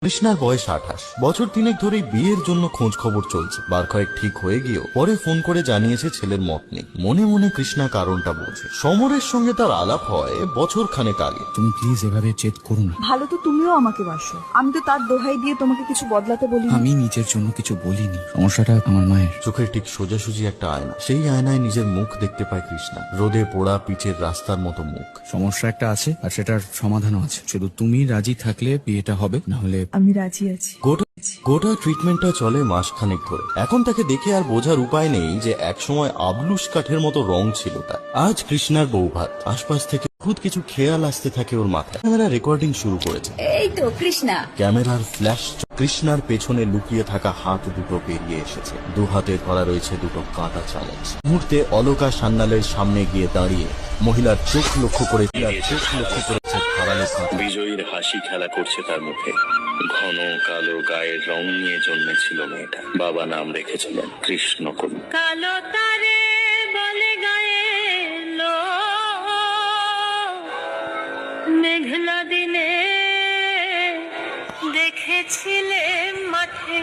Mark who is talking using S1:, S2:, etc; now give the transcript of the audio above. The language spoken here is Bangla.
S1: কৃষ্ণার বয়স 28। বছর 3 ধরেই বিয়ের জন্য খোঁজ খবর চলছে। বার কয়েক ঠিক হয়ে গিয়েও পরে ফোন করে জানিয়েছে ছেলের মত নেই। মনে মনে কৃষ্ণা কারণটা বোঝে। সমরের সঙ্গে তার আলাপ হয় বছর খানেক আগে।
S2: তুমি প্লিজ এভাবে জেদ করো না।
S3: ভালো তো তুমিও আমাকে বাসো, আমি তো তার দোহাই দিয়ে তোমাকে কিছু বদলাতে বলি।
S2: আমি নিজের জন্য কিছু বলিনি, সমস্যাটা আমার মায়ের।
S1: চোখের ঠিক সোজাসুজি একটা আয়না, সেই আয়নায় নিজের মুখ দেখতে পায় কৃষ্ণা। রোদে পোড়া পিচের রাস্তার মতো মুখ।
S2: সমস্যা একটা আছে আর সেটার সমাধানও আছে। শুধু তুমি রাজি থাকলে বিয়েটা হবে, না হলে
S3: আমি রাজি আছি।
S1: গোটা ট্রিটমেন্টটা চলে মাসখানেক ধরে। এখন তাকে দেখে আর বোঝার উপায় নেই যে একসময় আবলুস কাঠের মতো রং ছিল তার। আজ কৃষ্ণার বৌভাত। আশপাশ থেকে খুদ কিছু খেয়াল আসতে থাকে ওর মাথায়। ক্যামেরা রেকর্ডিং শুরু করেছে।
S4: এই তো কৃষ্ণা।
S1: ক্যামেরার ফ্ল্যাশ কৃষ্ণার পেছনে লুকিয়ে থাকা হাত দুটো বেরিয়ে এসেছে। দু হাতে ধরা রয়েছে দুটো কাঁটা চামচ। মুহূর্তে অলকা সান্যালের সামনে গিয়ে দাঁড়িয়ে মহিলার চোখ লক্ষ্য করেছে ধারালো কাঁটা।
S5: বিজয়ীর হাসি খেলা করছে তার মুখে। ঘন কালো গায়ের রং নিয়ে জন্মেছিল মেয়েটা। বাবা নাম রেখেছিলেন কৃষ্ণকলি।
S4: কালো তারে বলে গায়ে লো, মেঘলা দিনে দেখেছিলে মাঠে